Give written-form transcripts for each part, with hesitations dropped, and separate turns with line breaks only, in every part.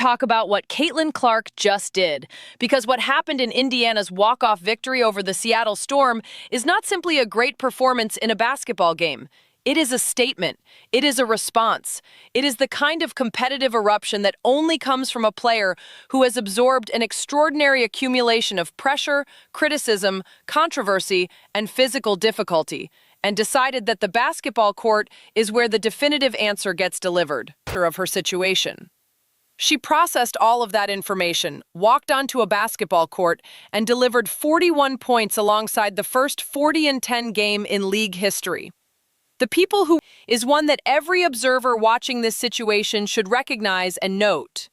Talk about what Caitlin Clark just did, because what happened in Indiana's walk-off victory over the Seattle Storm is not simply a great performance in a basketball game. It is a statement. It is a response. It is the kind of competitive eruption that only comes from a player who has absorbed an extraordinary accumulation of pressure, criticism, controversy, and physical difficulty, and decided that the basketball court is where the definitive answer gets delivered of her situation. She processed all of that information, walked onto a basketball court, and delivered 41 points alongside the first 40-10 game in league history. The people who is one that every observer watching this situation should recognize and note.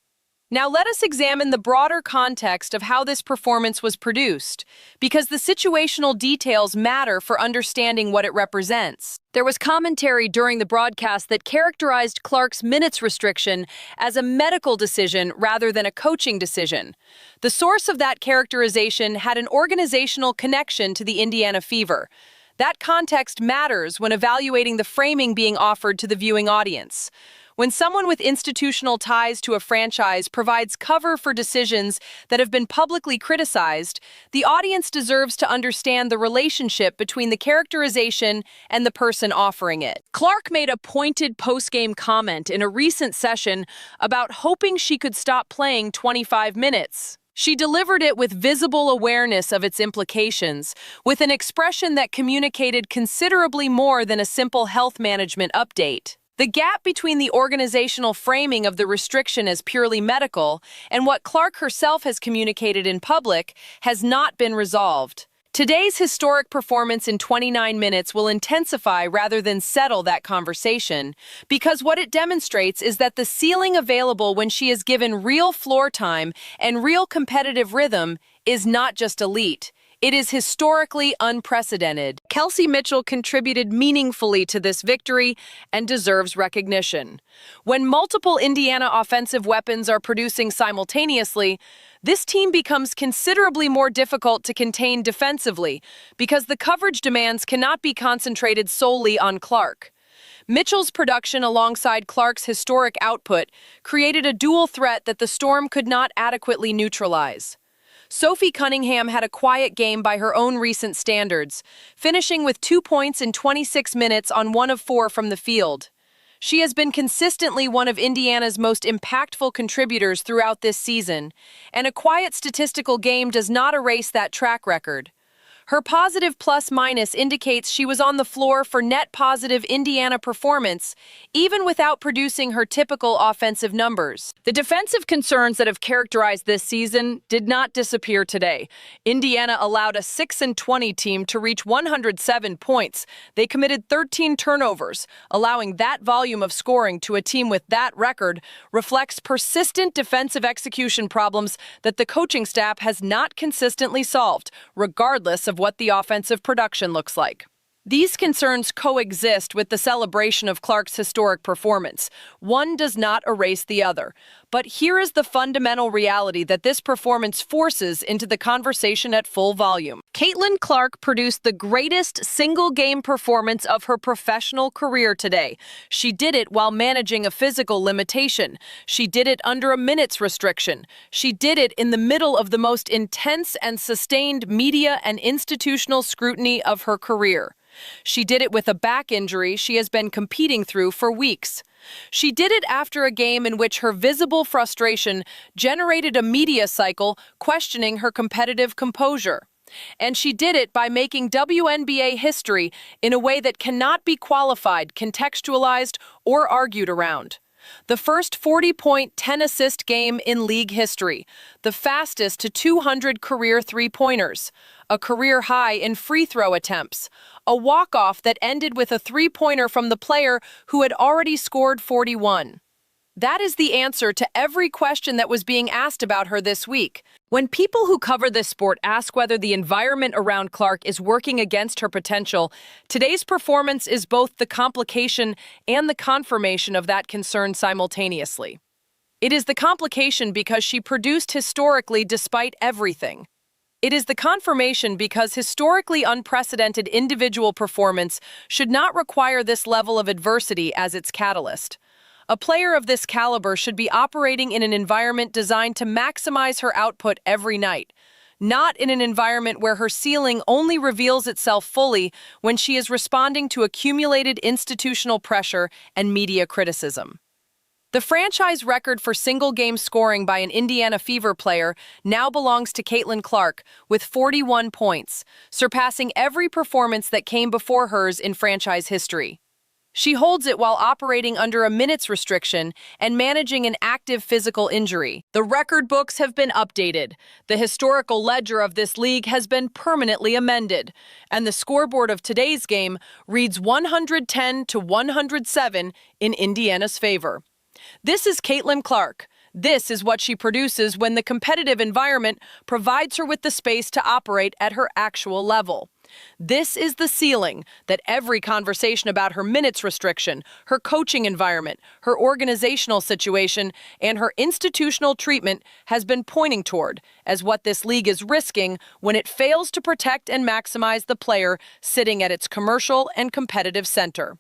Now let us examine the broader context of how this performance was produced, because the situational details matter for understanding what it represents. There was commentary during the broadcast that characterized Clark's minutes restriction as a medical decision rather than a coaching decision. The source of that characterization had an organizational connection to the Indiana Fever. That context matters when evaluating the framing being offered to the viewing audience. When someone with institutional ties to a franchise provides cover for decisions that have been publicly criticized, the audience deserves to understand the relationship between the characterization and the person offering it. Clark made a pointed post-game comment in a recent session about hoping she could stop playing 25 minutes. She delivered it with visible awareness of its implications, with an expression that communicated considerably more than a simple health management update. The gap between the organizational framing of the restriction as purely medical and what Clark herself has communicated in public has not been resolved. Today's historic performance in 29 minutes will intensify rather than settle that conversation, because what it demonstrates is that the ceiling available when she is given real floor time and real competitive rhythm is not just elite. It is historically unprecedented. Kelsey Mitchell contributed meaningfully to this victory and deserves recognition. When multiple Indiana offensive weapons are producing simultaneously, this team becomes considerably more difficult to contain defensively because the coverage demands cannot be concentrated solely on Clark. Mitchell's production alongside Clark's historic output created a dual threat that the Storm could not adequately neutralize. Sophie Cunningham had a quiet game by her own recent standards, finishing with 2 points in 26 minutes on 1 of 4 from the field. She has been consistently one of Indiana's most impactful contributors throughout this season, and a quiet statistical game does not erase that track record. Her positive plus-minus indicates she was on the floor for net positive Indiana performance, even without producing her typical offensive numbers. The defensive concerns that have characterized this season did not disappear today. Indiana allowed a 6-20 team to reach 107 points. They committed 13 turnovers. Allowing that volume of scoring to a team with that record reflects persistent defensive execution problems that the coaching staff has not consistently solved, regardless of what the offensive production looks like. These concerns coexist with the celebration of Clark's historic performance. One does not erase the other. But here is the fundamental reality that this performance forces into the conversation at full volume. Caitlin Clark produced the greatest single-game performance of her professional career today. She did it while managing a physical limitation. She did it under a minutes restriction. She did it in the middle of the most intense and sustained media and institutional scrutiny of her career. She did it with a back injury she has been competing through for weeks. She did it after a game in which her visible frustration generated a media cycle questioning her competitive composure. And she did it by making WNBA history in a way that cannot be qualified, contextualized, or argued around. The first 40-point, 10-assist game in league history, the fastest to 200 career three-pointers, a career high in free throw attempts, a walk-off that ended with a three-pointer from the player who had already scored 41. That is the answer to every question that was being asked about her this week. When people who cover this sport ask whether the environment around Clark is working against her potential, today's performance is both the complication and the confirmation of that concern simultaneously. It is the complication because she produced historically despite everything. It is the confirmation because historically unprecedented individual performance should not require this level of adversity as its catalyst. A player of this caliber should be operating in an environment designed to maximize her output every night, not in an environment where her ceiling only reveals itself fully when she is responding to accumulated institutional pressure and media criticism. The franchise record for single-game scoring by an Indiana Fever player now belongs to Caitlin Clark with 41 points, surpassing every performance that came before hers in franchise history. She holds it while operating under a minutes restriction and managing an active physical injury. The record books have been updated. The historical ledger of this league has been permanently amended, and the scoreboard of today's game reads 110 to 107 in Indiana's favor. This is Caitlin Clark. This is what she produces when the competitive environment provides her with the space to operate at her actual level. This is the ceiling that every conversation about her minutes restriction, her coaching environment, her organizational situation, and her institutional treatment has been pointing toward as what this league is risking when it fails to protect and maximize the player sitting at its commercial and competitive center.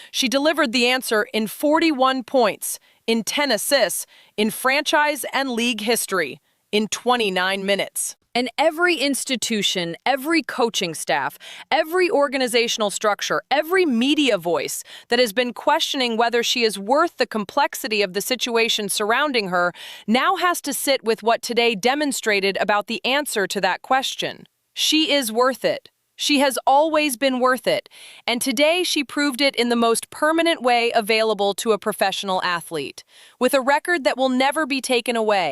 She delivered the answer in 41 points, in 10 assists, in franchise and league history, in 29 minutes. And every institution, every coaching staff, every organizational structure, every media voice that has been questioning whether she is worth the complexity of the situation surrounding her now has to sit with what today demonstrated about the answer to that question. She is worth it. She has always been worth it, and today she proved it in the most permanent way available to a professional athlete, with a record that will never be taken away.